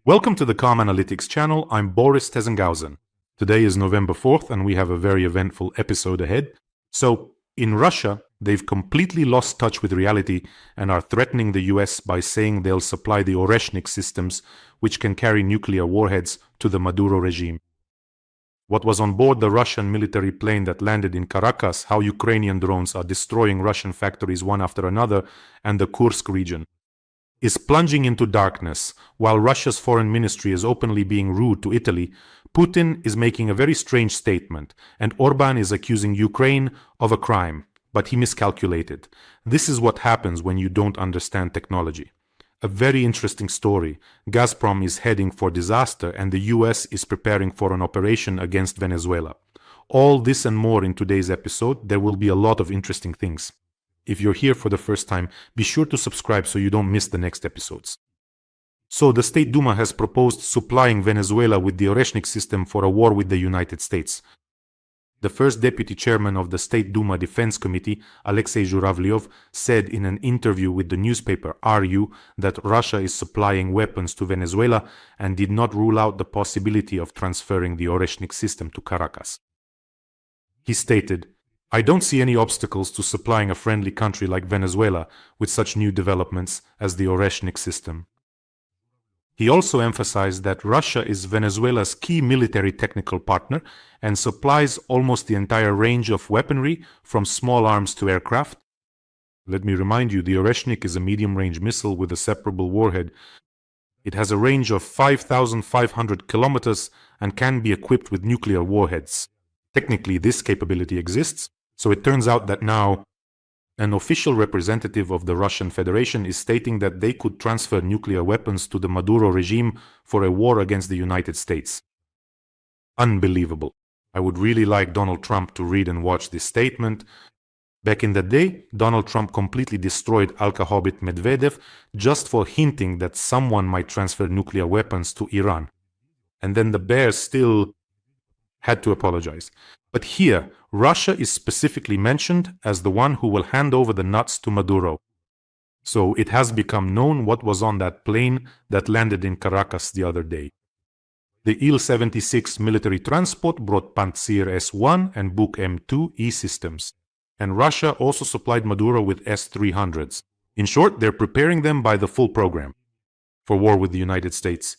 Welcome to the Calm Analytics channel. I'm Boris Tizengauzen. Today is November 4th and we have a very eventful episode ahead. So, in Russia, they've completely lost touch with reality and are threatening the US by saying they'll supply the Oreshnik systems, which can carry nuclear warheads, to the Maduro regime. What was on board the Russian military plane that landed in Caracas, how Ukrainian drones are destroying Russian factories one after another, and the Kursk region is plunging into darkness. While Russia's foreign ministry is openly being rude to Italy, Putin is making a very strange statement, and Orbán is accusing Ukraine of a crime, but he miscalculated. This is what happens when you don't understand technology. A very interesting story. Gazprom is heading for disaster, and the US is preparing for an operation against Venezuela. All this and more in today's episode. There will be a lot of interesting things. If you're here for the first time, be sure to subscribe so you don't miss the next episodes. So, the State Duma has proposed supplying Venezuela with the Oreshnik system for a war with the United States. The first deputy chairman of the State Duma Defense Committee, Alexei Zhuravlyov, said in an interview with the newspaper RU that Russia is supplying weapons to Venezuela and did not rule out the possibility of transferring the Oreshnik system to Caracas. He stated, "I don't see any obstacles to supplying a friendly country like Venezuela with such new developments as the Oreshnik system." He also emphasized that Russia is Venezuela's key military technical partner and supplies almost the entire range of weaponry from small arms to aircraft. Let me remind you, the Oreshnik is a medium-range missile with a separable warhead. It has a range of 5,500 kilometers and can be equipped with nuclear warheads. Technically, this capability exists. So it turns out that now an official representative of the Russian Federation is stating that they could transfer nuclear weapons to the Maduro regime for a war against the United States. Unbelievable. I would really like Donald Trump to read and watch this statement. Back in the day, Donald Trump completely destroyed Alka-Hobbit Medvedev just for hinting that someone might transfer nuclear weapons to Iran. And then the bear still had to apologize. But here, Russia is specifically mentioned as the one who will hand over the nuts to Maduro. So it has become known what was on that plane that landed in Caracas the other day. The Il-76 military transport brought Pantsir S-1 and Buk M2 E-systems. And Russia also supplied Maduro with S-300s. In short, they're preparing them by the full program for war with the United States.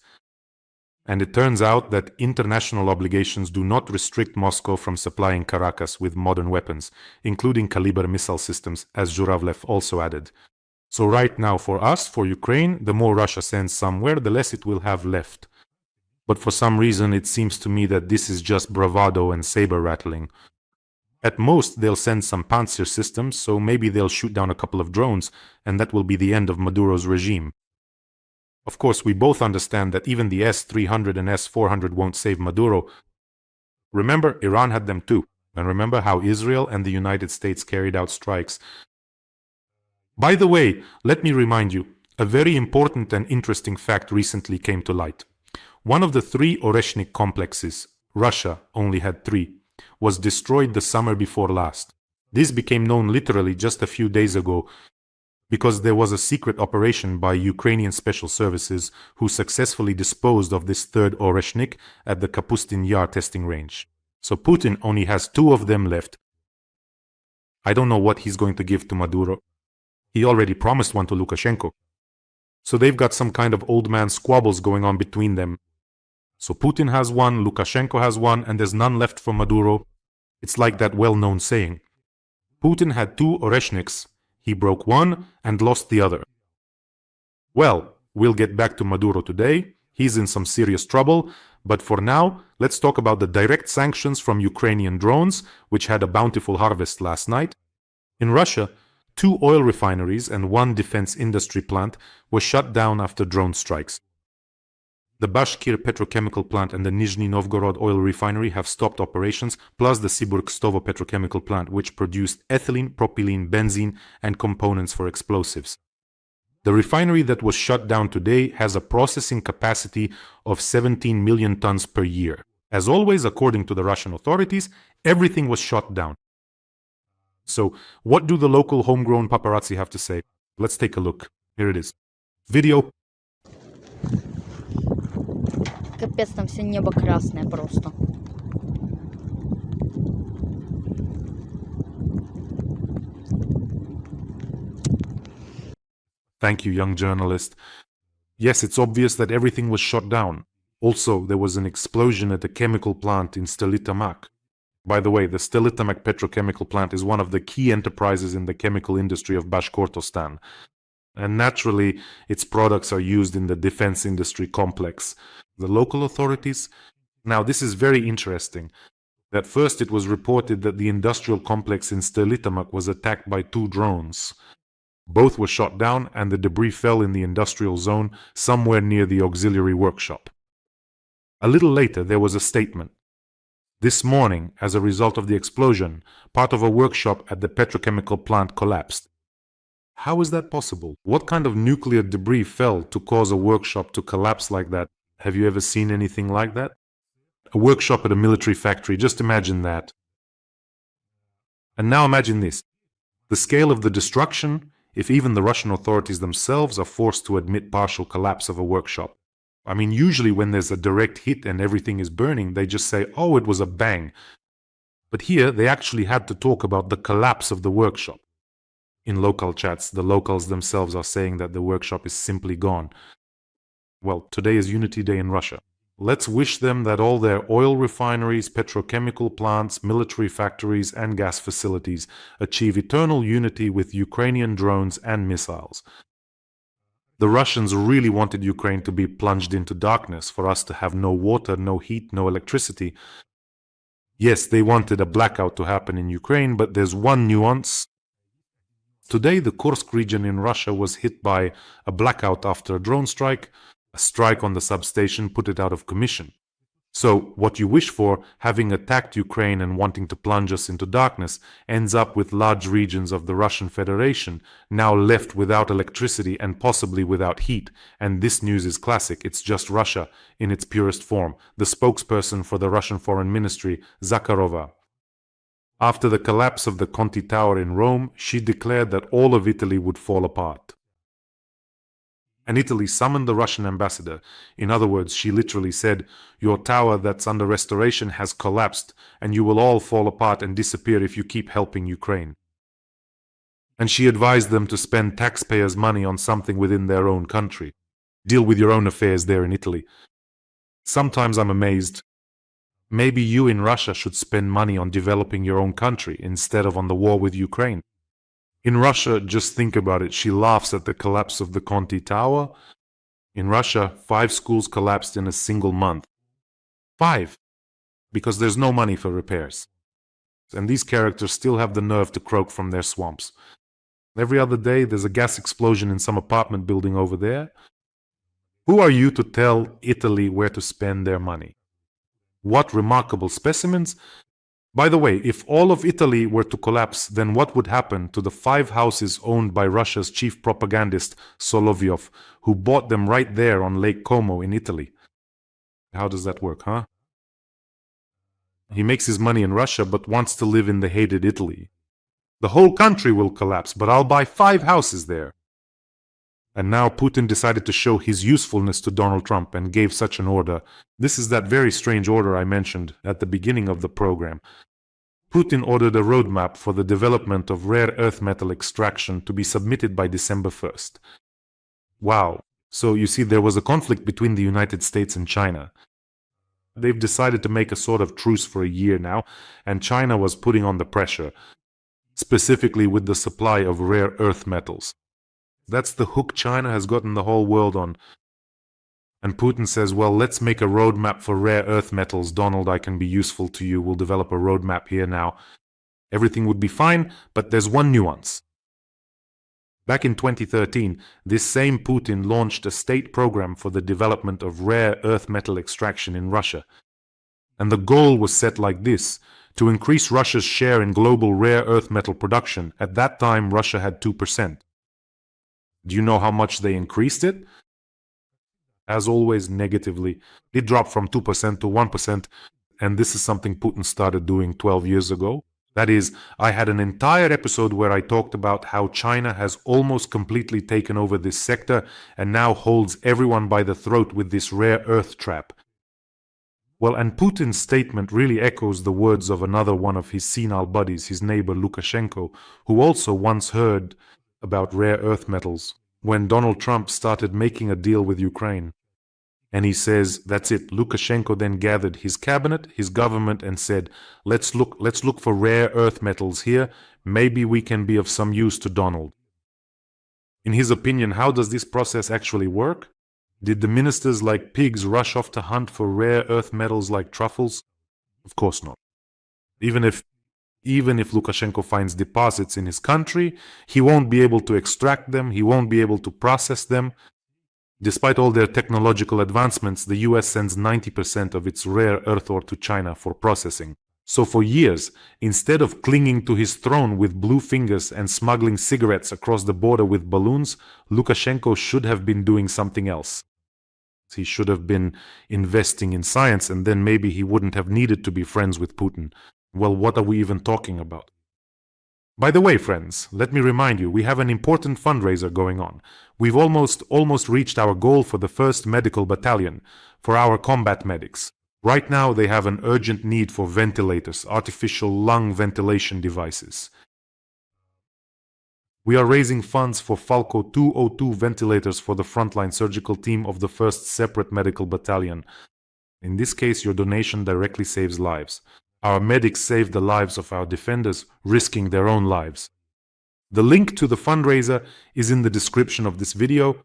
And it turns out that international obligations do not restrict Moscow from supplying Caracas with modern weapons, including Kaliber missile systems, as Zhuravlev also added. So right now for us, for Ukraine, the more Russia sends somewhere, the less it will have left. But for some reason, it seems to me that this is just bravado and saber-rattling. At most, they'll send some Pantsir systems, so maybe they'll shoot down a couple of drones, and that will be the end of Maduro's regime. Of course, we both understand that even the S-300 and S-400 won't save Maduro. Remember, Iran had them too. And remember how Israel and the United States carried out strikes. By the way, let me remind you, a very important and interesting fact recently came to light. One of the 3 Oreshnik complexes, Russia only had 3, was destroyed the summer before last. This became known literally just a few days ago, because there was a secret operation by Ukrainian special services who successfully disposed of this 3rd Oreshnik at the Kapustin Yar testing range. So Putin only has 2 of them left. I don't know what he's going to give to Maduro. He already promised one to Lukashenko. So they've got some kind of old man squabbles going on between them. So Putin has one, Lukashenko has one, and there's none left for Maduro. It's like that well-known saying. Putin had 2 Oreshniks. He broke one and lost the other. Well, we'll get back to Maduro today. He's in some serious trouble. But for now, let's talk about the direct sanctions from Ukrainian drones, which had a bountiful harvest last night. In Russia, 2 oil refineries and 1 defense industry plant were shut down after drone strikes. The Bashkir petrochemical plant and the Nizhny Novgorod oil refinery have stopped operations, plus the Siburg-Stovo petrochemical plant, which produced ethylene, propylene, benzene, and components for explosives. The refinery that was shut down today has a processing capacity of 17 million tons per year. As always, according to the Russian authorities, everything was shut down. So, what do the local homegrown paparazzi have to say? Let's take a look. Here it is. Video. Капец, там все небо красное просто. Thank you, young journalist. Yes, it's obvious that everything was shot down. Also, there was an explosion at a chemical plant in Stelitamak. By the way, the Stelitamak petrochemical plant is one of the key enterprises in the chemical industry of Bashkortostan. And naturally, its products are used in the defense industry complex. The local authorities? Now, this is very interesting. At first, it was reported that the industrial complex in Stelitamak was attacked by 2 drones. Both were shot down, and the debris fell in the industrial zone somewhere near the auxiliary workshop. A little later, there was a statement. This morning, as a result of the explosion, part of a workshop at the petrochemical plant collapsed. How is that possible? What kind of nuclear debris fell to cause a workshop to collapse like that? Have you ever seen anything like that? A workshop at a military factory, just imagine that. And now imagine this. The scale of the destruction, if even the Russian authorities themselves are forced to admit partial collapse of a workshop. I mean, usually when there's a direct hit and everything is burning, they just say, oh, it was a bang. But here, they actually had to talk about the collapse of the workshop. In local chats, the locals themselves are saying that the workshop is simply gone. Well, today is Unity Day in Russia. Let's wish them that all their oil refineries, petrochemical plants, military factories, and gas facilities achieve eternal unity with Ukrainian drones and missiles. The Russians really wanted Ukraine to be plunged into darkness, for us to have no water, no heat, no electricity. Yes, they wanted a blackout to happen in Ukraine, but there's one nuance. Today, the Kursk region in Russia was hit by a blackout after a drone strike. A strike on the substation put it out of commission. So, what you wish for, having attacked Ukraine and wanting to plunge us into darkness, ends up with large regions of the Russian Federation now left without electricity and possibly without heat. And this news is classic. It's just Russia in its purest form. The spokesperson for the Russian Foreign Ministry, Zakharova. After the collapse of the Conti Tower in Rome, she declared that all of Italy would fall apart. And Italy summoned the Russian ambassador. In other words, she literally said, your tower that's under restoration has collapsed, and you will all fall apart and disappear if you keep helping Ukraine. And she advised them to spend taxpayers' money on something within their own country. Deal with your own affairs there in Italy. Sometimes I'm amazed. Maybe you in Russia should spend money on developing your own country instead of on the war with Ukraine. In Russia, just think about it, she laughs at the collapse of the Conti Tower. In Russia, 5 schools collapsed in a single month. 5! Because there's no money for repairs. And these characters still have the nerve to croak from their swamps. Every other day, there's a gas explosion in some apartment building over there. Who are you to tell Italy where to spend their money? What remarkable specimens! By the way, if all of Italy were to collapse, then what would happen to the 5 houses owned by Russia's chief propagandist, Solovyov, who bought them right there on Lake Como in Italy? How does that work, huh? He makes his money in Russia, but wants to live in the hated Italy. The whole country will collapse, but I'll buy 5 houses there. And now Putin decided to show his usefulness to Donald Trump and gave such an order. This is that very strange order I mentioned at the beginning of the program. Putin ordered a roadmap for the development of rare earth metal extraction to be submitted by December 1st. Wow. So you see, there was a conflict between the United States and China. They've decided to make a sort of truce for a year now, and China was putting on the pressure, specifically with the supply of rare earth metals. That's the hook China has gotten the whole world on. And Putin says, well, let's make a roadmap for rare earth metals. Donald, I can be useful to you. We'll develop a roadmap here now. Everything would be fine, but there's one nuance. Back in 2013, this same Putin launched a state program for the development of rare earth metal extraction in Russia. And the goal was set like this: to increase Russia's share in global rare earth metal production. At that time, Russia had 2%. Do you know how much they increased it? As always, negatively. It dropped from 2% to 1%, and this is something Putin started doing 12 years ago. That is, I had an entire episode where I talked about how China has almost completely taken over this sector and now holds everyone by the throat with this rare earth trap. Well, and Putin's statement really echoes the words of another one of his senile buddies, his neighbor Lukashenko, who also once heard about rare earth metals when Donald Trump started making a deal with Ukraine. And he says, that's it. Lukashenko then gathered his cabinet, his government, and said, let's look for rare earth metals here. Maybe we can be of some use to Donald. In his opinion, how does this process actually work? Did the ministers like pigs rush off to hunt for rare earth metals like truffles? Of course not. Even if Lukashenko finds deposits in his country, he won't be able to extract them, he won't be able to process them. Despite all their technological advancements, the US sends 90% of its rare earth ore to China for processing. So for years, instead of clinging to his throne with blue fingers and smuggling cigarettes across the border with balloons, Lukashenko should have been doing something else. He should have been investing in science, and then maybe he wouldn't have needed to be friends with Putin. Well, what are we even talking about? By the way, friends, let me remind you, we have an important fundraiser going on. We've almost reached our goal for the first medical battalion, for our combat medics. Right now, they have an urgent need for ventilators, artificial lung ventilation devices. We are raising funds for Falco 202 ventilators for the frontline surgical team of the 1st Separate Medical Battalion. In this case, your donation directly saves lives. Our medics save the lives of our defenders, risking their own lives. The link to the fundraiser is in the description of this video.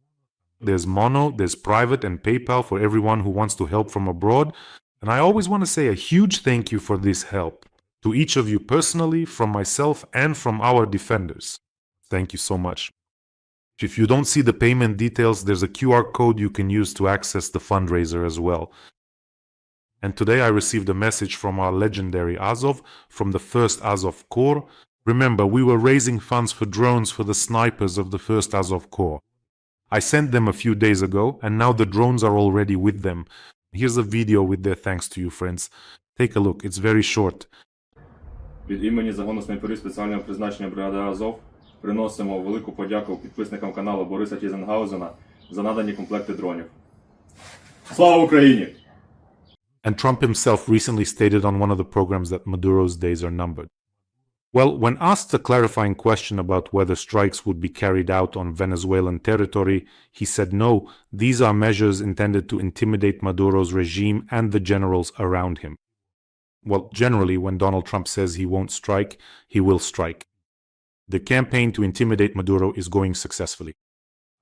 There's Mono, there's Private and PayPal for everyone who wants to help from abroad. And I always want to say a huge thank you for this help. To each of you personally, from myself and from our defenders. Thank you so much. If you don't see the payment details, there's a QR code you can use to access the fundraiser as well. And today I received a message from our legendary Azov, from the 1st Azov Corps. Remember, we were raising funds for drones for the snipers of the 1st Azov Corps. I sent them a few days ago, and now the drones are already with them. Here's a video with their thanks to you, friends. Take a look, it's very short. Від імені загону снайперів спеціального призначення бригади Азов приносимо велику подяку підписникам каналу Бориса Тізенгаузена за надані комплекти дронів. Слава Україні! And Trump himself recently stated on one of the programs that Maduro's days are numbered. Well, when asked a clarifying question about whether strikes would be carried out on Venezuelan territory, he said no, these are measures intended to intimidate Maduro's regime and the generals around him. Well, generally, when Donald Trump says he won't strike, he will strike. The campaign to intimidate Maduro is going successfully.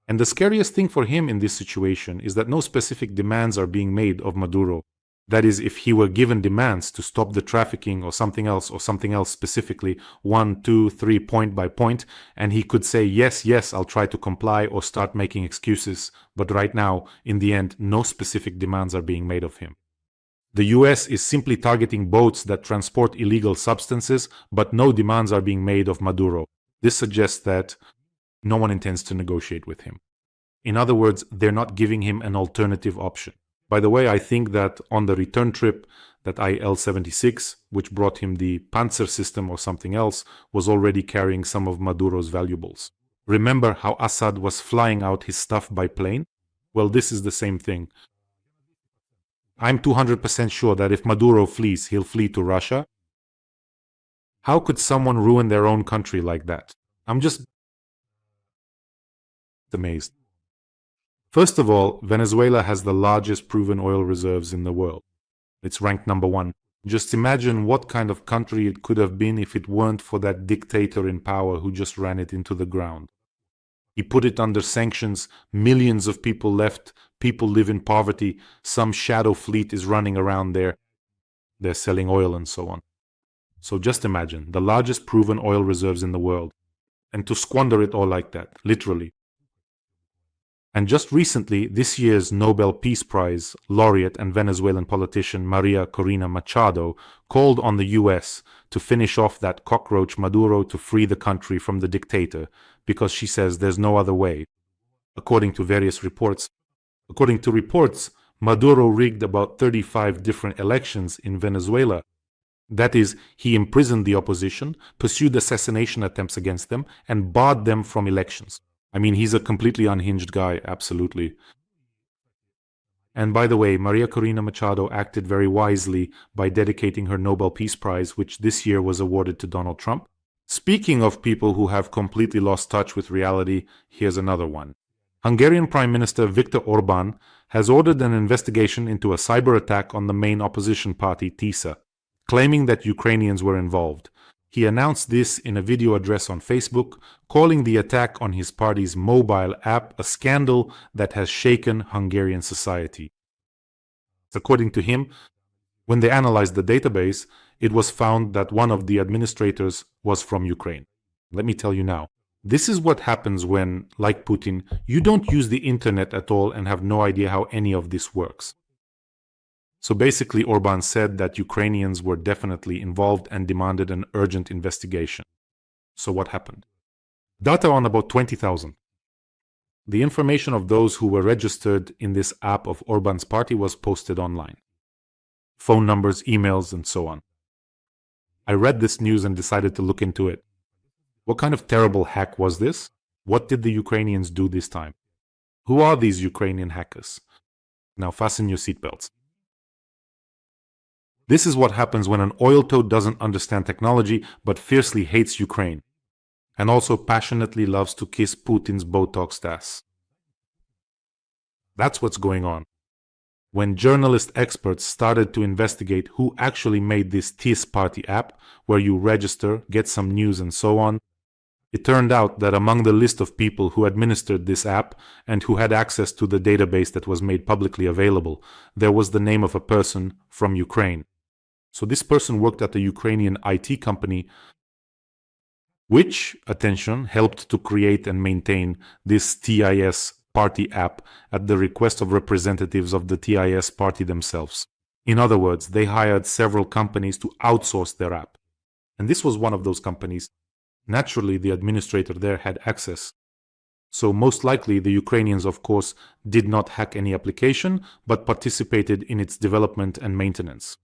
And the scariest thing for him in this situation is that no specific demands are being made of Maduro. That is, if he were given demands to stop the trafficking or something else specifically, 1, 2, 3, point by point, and he could say, yes, I'll try to comply or start making excuses. But right now, in the end, no specific demands are being made of him. The US is simply targeting boats that transport illegal substances, but no demands are being made of Maduro. This suggests that no one intends to negotiate with him. In other words, they're not giving him an alternative option. By the way, I think that on the return trip, that IL-76, which brought him the Panzer system or something else, was already carrying some of Maduro's valuables. Remember how Assad was flying out his stuff by plane? Well, this is the same thing. I'm 200% sure that if Maduro flees, he'll flee to Russia. How could someone ruin their own country like that? I'm just amazed. First of all, Venezuela has the largest proven oil reserves in the world. It's ranked number 1. Just imagine what kind of country it could have been if it weren't for that dictator in power who just ran it into the ground. He put it under sanctions, millions of people left, people live in poverty, some shadow fleet is running around there. They're selling oil and so on. So just imagine, the largest proven oil reserves in the world. And to squander it all like that, literally. And just recently, this year's Nobel Peace Prize laureate and Venezuelan politician Maria Corina Machado called on the US to finish off that cockroach Maduro to free the country from the dictator, because she says there's no other way. According to reports, Maduro rigged about 35 different elections in Venezuela. That is, he imprisoned the opposition, pursued assassination attempts against them, and barred them from elections. I mean, he's a completely unhinged guy, absolutely. And by the way, Maria Corina Machado acted very wisely by dedicating her Nobel Peace Prize, which this year was awarded to Donald Trump. Speaking of people who have completely lost touch with reality, here's another one. Hungarian Prime Minister Viktor Orbán has ordered an investigation into a cyber attack on the main opposition party, TISA, claiming that Ukrainians were involved. He announced this in a video address on Facebook, calling the attack on his party's mobile app a scandal that has shaken Hungarian society. According to him, when they analyzed the database, it was found that one of the administrators was from Ukraine. Let me tell you now, this is what happens when, like Putin, you don't use the internet at all and have no idea how any of this works. So basically, Orbán said that Ukrainians were definitely involved and demanded an urgent investigation. So what happened? Data on about 20,000. The information of those who were registered in this app of Orbán's party was posted online. Phone numbers, emails, and so on. I read this news and decided to look into it. What kind of terrible hack was this? What did the Ukrainians do this time? Who are these Ukrainian hackers? Now fasten your seatbelts. This is what happens when an oil toad doesn't understand technology but fiercely hates Ukraine, and also passionately loves to kiss Putin's Botoxed ass. That's what's going on. When journalist experts started to investigate who actually made this TIS party app, where you register, get some news and so on, it turned out that among the list of people who administered this app and who had access to the database that was made publicly available, there was the name of a person from Ukraine. So this person worked at a Ukrainian IT company which, attention, helped to create and maintain this TIS party app at the request of representatives of the TIS party themselves. In other words, they hired several companies to outsource their app. And this was one of those companies. Naturally, the administrator there had access. So most likely, the Ukrainians, of course, did not hack any application, but participated in its development and maintenance.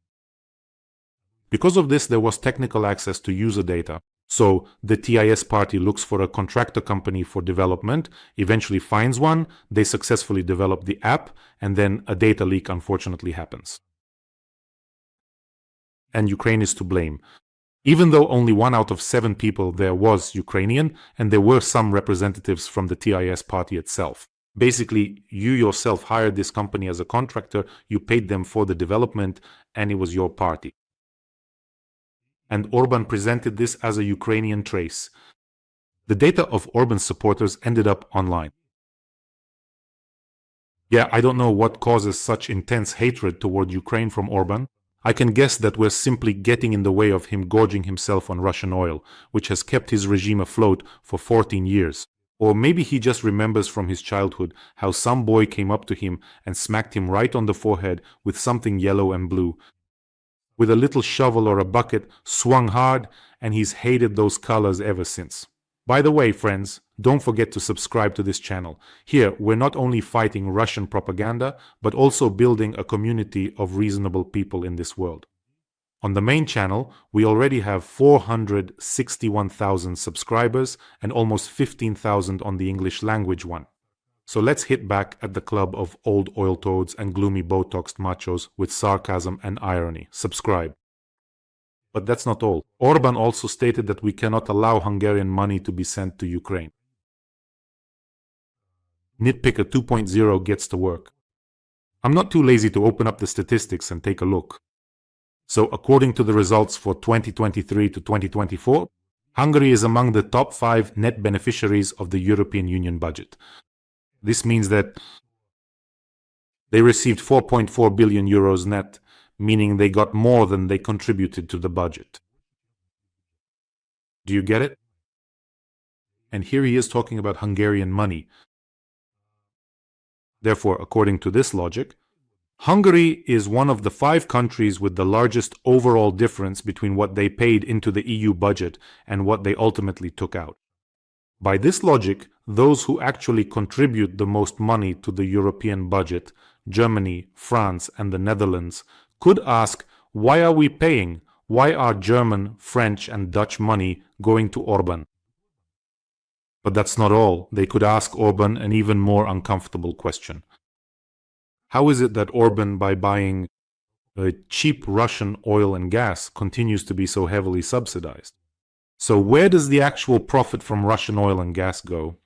Because of this, there was technical access to user data. So the TIS party looks for a contractor company for development, eventually finds one, they successfully develop the app, and then a data leak unfortunately happens. And Ukraine is to blame. Even though only 1 out of 7 people there was Ukrainian, and there were some representatives from the TIS party itself. Basically, you yourself hired this company as a contractor, you paid them for the development, and it was your party. And Orban presented this as a Ukrainian trace. The data of Orban's supporters ended up online. Yeah, I don't know what causes such intense hatred toward Ukraine from Orban. I can guess that we're simply getting in the way of him gorging himself on Russian oil, which has kept his regime afloat for 14 years. Or maybe he just remembers from his childhood how some boy came up to him and smacked him right on the forehead with something yellow and blue, with a little shovel or a bucket, swung hard, and he's hated those colors ever since. By the way, friends, don't forget to subscribe to this channel. Here, we're not only fighting Russian propaganda, but also building a community of reasonable people in this world. On the main channel, we already have 461,000 subscribers and almost 15,000 on the English language one. So let's hit back at the club of old oil toads and gloomy Botoxed machos with sarcasm and irony. Subscribe. But that's not all. Orban also stated that we cannot allow Hungarian money to be sent to Ukraine. Nitpicker 2.0 gets to work. I'm not too lazy to open up the statistics and take a look. So according to the results for 2023 to 2024, Hungary is among the top 5 net beneficiaries of the European Union budget. This means that they received 4.4 billion euros net, meaning they got more than they contributed to the budget. Do you get it? And here he is talking about Hungarian money. Therefore, according to this logic, Hungary is one of the 5 countries with the largest overall difference between what they paid into the EU budget and what they ultimately took out. By this logic, those who actually contribute the most money to the European budget, Germany, France, and the Netherlands, could ask, why are we paying? Why are German, French, and Dutch money going to Orban? But that's not all. They could ask Orban an even more uncomfortable question. How is it that Orban, by buying cheap Russian oil and gas, continues to be so heavily subsidized? So where does the actual profit from Russian oil and gas go?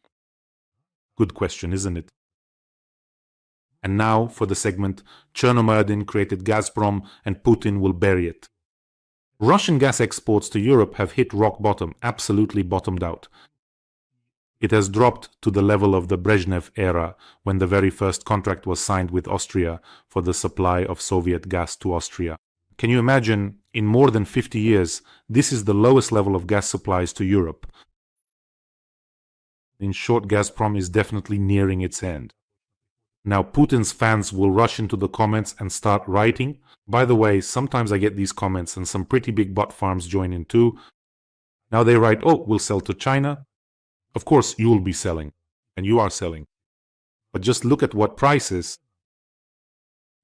Good question, isn't it? And now for the segment, Chernomyrdin created Gazprom and Putin will bury it. Russian gas exports to Europe have hit rock bottom, absolutely bottomed out. It has dropped to the level of the Brezhnev era, when the very first contract was signed with Austria for the supply of Soviet gas to Austria. Can you imagine, in more than 50 years, this is the lowest level of gas supplies to Europe? In short, Gazprom is definitely nearing its end. Now Putin's fans will rush into the comments and start writing. By the way, sometimes I get these comments and some pretty big bot farms join in too. Now they write, oh, we'll sell to China. Of course, you'll be selling, and you are selling. But just look at what prices.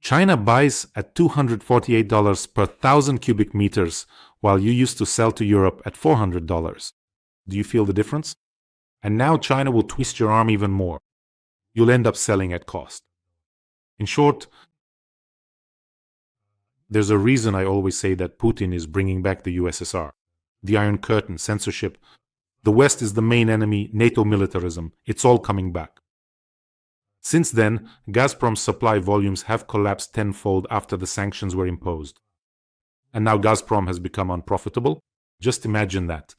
China buys at $248 per 1,000 cubic meters, while you used to sell to Europe at $400. Do you feel the difference? And now China will twist your arm even more. You'll end up selling at cost. In short, there's a reason I always say that Putin is bringing back the USSR. The Iron Curtain, censorship. The West is the main enemy, NATO militarism. It's all coming back. Since then, Gazprom's supply volumes have collapsed tenfold after the sanctions were imposed. And now Gazprom has become unprofitable? Just imagine that.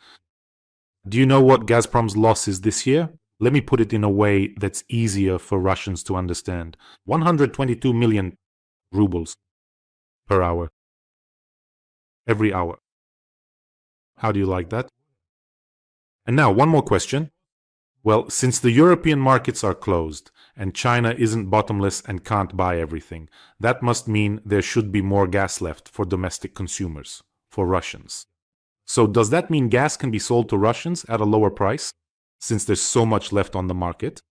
Do you know what Gazprom's loss is this year? Let me put it in a way that's easier for Russians to understand. 122 million rubles per hour. Every hour. How do you like that? And now, one more question. Well, since the European markets are closed, and China isn't bottomless and can't buy everything, that must mean there should be more gas left for domestic consumers, for Russians. So does that mean gas can be sold to Russians at a lower price, since there's so much left on the market?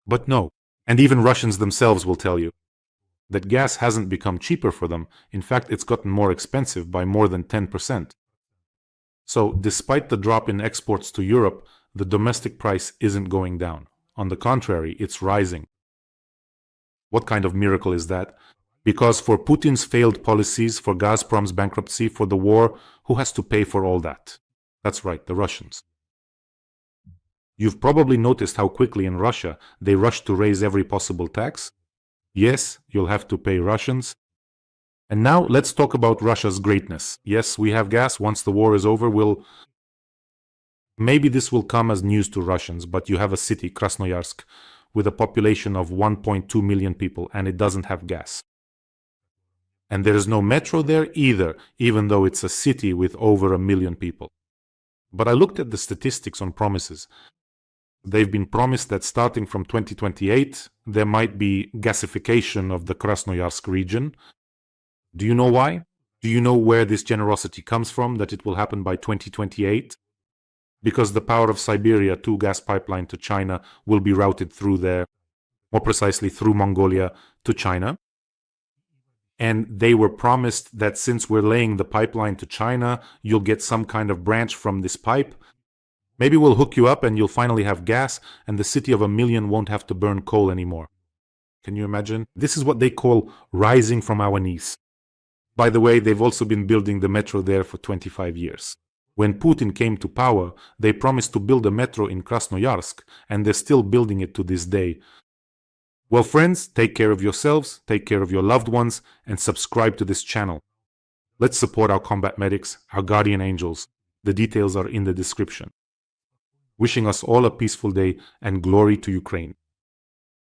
But no, and even Russians themselves will tell you that gas hasn't become cheaper for them. In fact, it's gotten more expensive by more than 10%. So, despite the drop in exports to Europe, the domestic price isn't going down. On the contrary, it's rising. What kind of miracle is that? Because for Putin's failed policies, for Gazprom's bankruptcy, for the war, who has to pay for all that? That's right, the Russians. You've probably noticed how quickly in Russia they rush to raise every possible tax. Yes, you'll have to pay Russians. And now let's talk about Russia's greatness. Yes, we have gas. Once the war is over, maybe this will come as news to Russians, but you have a city, Krasnoyarsk, with a population of 1.2 million people, and it doesn't have gas. And there's no metro there either, even though it's a city with over 1 million people. But I looked at the statistics on promises. They've been promised that starting from 2028, there might be gasification of the Krasnoyarsk region. Do you know why? Do you know where this generosity comes from, that it will happen by 2028? Because the Power of Siberia 2 gas pipeline to China will be routed through there, more precisely through Mongolia to China. And they were promised that since we're laying the pipeline to China, you'll get some kind of branch from this pipe. Maybe we'll hook you up and you'll finally have gas, and the city of 1 million won't have to burn coal anymore. Can you imagine? This is what they call rising from our knees. By the way, they've also been building the metro there for 25 years. When Putin came to power, they promised to build a metro in Krasnoyarsk, and they're still building it to this day. Well, friends, take care of yourselves, take care of your loved ones, and subscribe to this channel. Let's support our combat medics, our guardian angels. The details are in the description. Wishing us all a peaceful day and glory to Ukraine.